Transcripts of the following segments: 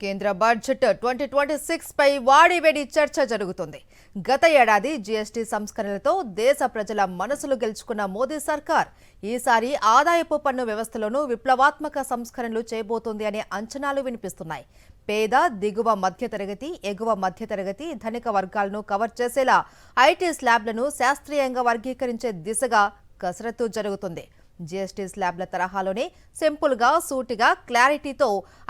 కేంద్ర బడ్జెట్ 2026 పై వాడివేడి చర్చ జరుగుతుంది. గత ఏడాది జీఎస్టీ సంస్కరణలతో దేశ ప్రజల మనసులు గెలుచుకున్న మోదీ సర్కార్ ఈసారి ఆదాయపు పన్ను వ్యవస్థలోనూ విప్లవాత్మక సంస్కరణలు చేయబోతోంది అనే అంచనాలు వినిపిస్తున్నాయి. పేద, దిగువ మధ్యతరగతి, ఎగువ మధ్యతరగతి, ధనిక వర్గాలను కవర్ చేసేలా ఐటీ స్లాబ్లను శాస్త్రీయంగా వర్గీకరించే దిశగా కసరత్తు జరుగుతుంది. జీఎస్టీ స్లాబ్ల తరహాలోనే సింపుల్ గా, సూటిగా, క్లారిటీతో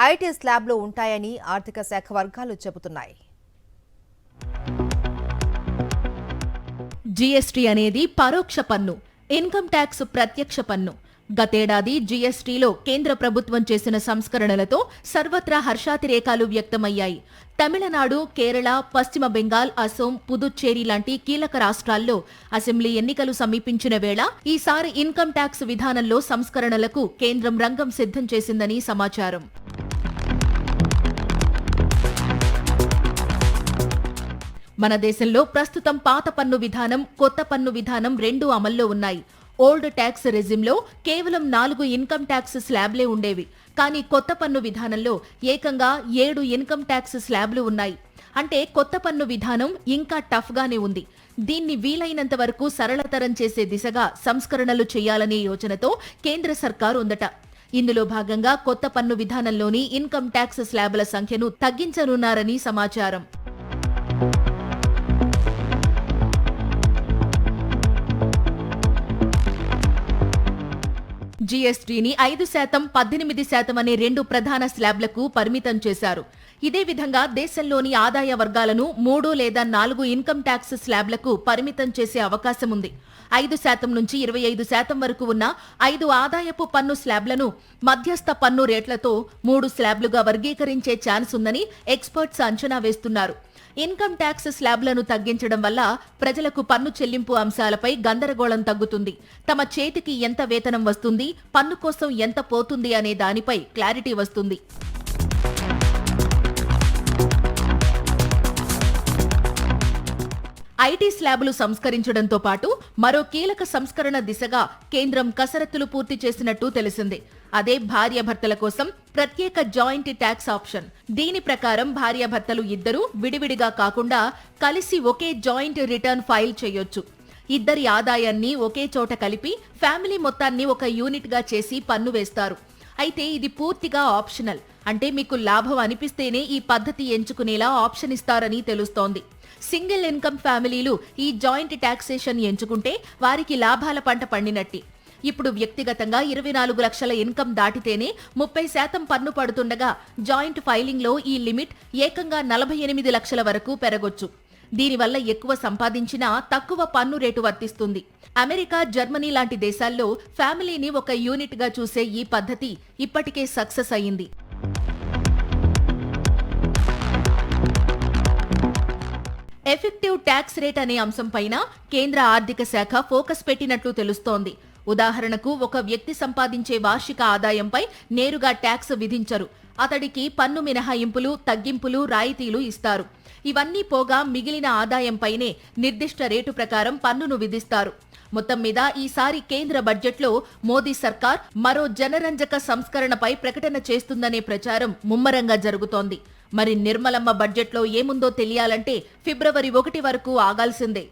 ఐటీ స్లాబ్లు ఉంటాయని ఆర్థిక శాఖ వర్గాలు చెబుతున్నాయి. జీఎస్టీ అనేది పరోక్ష పన్ను, ఇన్కమ్ ట్యాక్స్ ప్రత్యక్ష పన్ను. గతేడాది జీఎస్టీలో కేంద్ర ప్రభుత్వం చేసిన సంస్కరణలతో సర్వత్రా హర్షాతిరేకాలు వ్యక్తమయ్యాయి. తమిళనాడు, కేరళ, పశ్చిమ బెంగాల్, అసోం, పుదుచ్చేరి లాంటి కీలక రాష్ట్రాల్లో అసెంబ్లీ ఎన్నికలు సమీపించిన వేళ ఈసారి ఇన్కమ్ ట్యాక్స్ విధానంలో సంస్కరణలకు కేంద్రం రంగం సిద్ధం చేసిందని సమాచారం. మన దేశంలో ప్రస్తుతం పాత పన్ను విధానం, కొత్త పన్ను విధానం రెండూ అమల్లో ఉన్నాయి. ఓల్డ్ ట్యాక్స్ రెజిమ్లో కేవలం 4 ఇన్కమ్ ట్యాక్స్ స్లాబ్లే ఉండేవి. కానీ కొత్త పన్ను విధానంలో ఏకంగా 7 ఇన్కమ్ ట్యాక్స్ స్లాబ్లు ఉన్నాయి. అంటే కొత్త పన్ను విధానం ఇంకా టఫ్ గానే ఉంది. దీన్ని వీలైనంత వరకు సరళతరం చేసే దిశగా సంస్కరణలు చేయాలనే యోచనతో కేంద్ర సర్కార్ ఉందట. ఇందులో భాగంగా కొత్త పన్ను విధానంలోని ఇన్కమ్ ట్యాక్స్ స్లాబ్ల సంఖ్యను తగ్గించనున్నారని సమాచారం. జీఎస్టీని 5%, 18% అనే 2 ప్రధాన స్లాబ్లకు పరిమితం చేశారు. ఇదే విధంగా దేశంలోని ఆదాయ వర్గాలను 3 లేదా 4 ఇన్కమ్ ట్యాక్స్ స్లాబ్లకు పరిమితం చేసే అవకాశం ఉంది. 5% నుంచి 25% వరకు ఉన్న 5 ఆదాయపు పన్ను స్లాబ్లను మధ్యస్థ పన్ను రేట్లతో 3 స్లాబ్లుగా వర్గీకరించే ఛాన్స్ ఉందని ఎక్స్పర్ట్స్ అంచనా వేస్తున్నారు. ఇన్కమ్ ట్యాక్స్ స్లాబ్లను తగ్గించడం వల్ల ప్రజలకు పన్ను చెల్లింపు అంశాలపై గందరగోళం తగ్గుతుంది. తమ చేతికి ఎంత వేతనం వస్తుంది, పన్ను కోసం ఎంత పోతుంది అనే దానిపై క్లారిటీ వస్తుంది. ఐటీ స్లాబులు సంస్కరించడంతో పాటు మరో కీలక సంస్కరణ దిశగా కేంద్రం కసరత్తులు పూర్తి చేసినట్టు తెలిసింది. అదే భార్యాభర్తల కోసం ప్రత్యేక జాయింట్ ట్యాక్స్ ఆప్షన్. దీని ప్రకారం భార్యాభర్తలు ఇద్దరూ విడివిడిగా కాకుండా కలిసి ఒకే జాయింట్ రిటర్న్ ఫైల్ చేయొచ్చు. ఇద్దరి ఆదాయాన్ని ఒకే చోట కలిపి ఫ్యామిలీ మొత్తాన్ని ఒక యూనిట్ గా చేసి పన్ను వేస్తారు. అయితే ఇది పూర్తిగా ఆప్షనల్. అంటే మీకు లాభం అనిపిస్తేనే ఈ పద్ధతి ఎంచుకునేలా ఆప్షన్ ఇస్తారని తెలుస్తోంది. సింగిల్ ఇన్కమ్ ఫ్యామిలీలు ఈ జాయింట్ టాక్సేషన్ ఎంచుకుంటే వారికి లాభాల పంట పండినట్టే. ఇప్పుడు వ్యక్తిగతంగా 24 లక్షల ఇన్కమ్ దాటితేనే 30% పన్ను పడుతుండగా జాయింట్ ఫైలింగ్ లో ఈ లిమిట్ ఏకంగా 48 లక్షల వరకు పెరగొచ్చు. దీనివల్ల ఎక్కువ సంపాదించినా తక్కువ పన్ను రేటు వర్తిస్తుంది. అమెరికా, జర్మనీ లాంటి దేశాల్లో ఫ్యామిలీని ఒక యూనిట్ గా చూసే ఈ పద్ధతి ఇప్పటికే సక్సెస్ అయింది. ఎఫెక్టివ్ ట్యాక్స్ రేట్ అనే అంశంపైన కేంద్ర ఆర్థిక శాఖ ఫోకస్ పెట్టినట్లు తెలుస్తోంది. ఉదాహరణకు, ఒక వ్యక్తి సంపాదించే వార్షిక ఆదాయంపై నేరుగా ట్యాక్స్ విధించరు. అతడికి పన్ను మినహాయింపులు, తగ్గింపులు, రాయితీలు ఇస్తారు. ఇవన్నీ పోగా మిగిలిన ఆదాయంపైనే నిర్దిష్ట రేటు ప్రకారం పన్నును విధిస్తారు. మొత్తం మీద ఈసారి కేంద్ర బడ్జెట్లో మోదీ సర్కార్ మరో జనరంజక సంస్కరణపై ప్రకటన చేస్తుందనే ప్రచారం ముమ్మరంగా జరుగుతోంది. మరి నిర్మలమ్మ బడ్జెట్లో ఏముందో తెలియాలంటే ఫిబ్రవరి 1 వరకు ఆగాల్సిందే.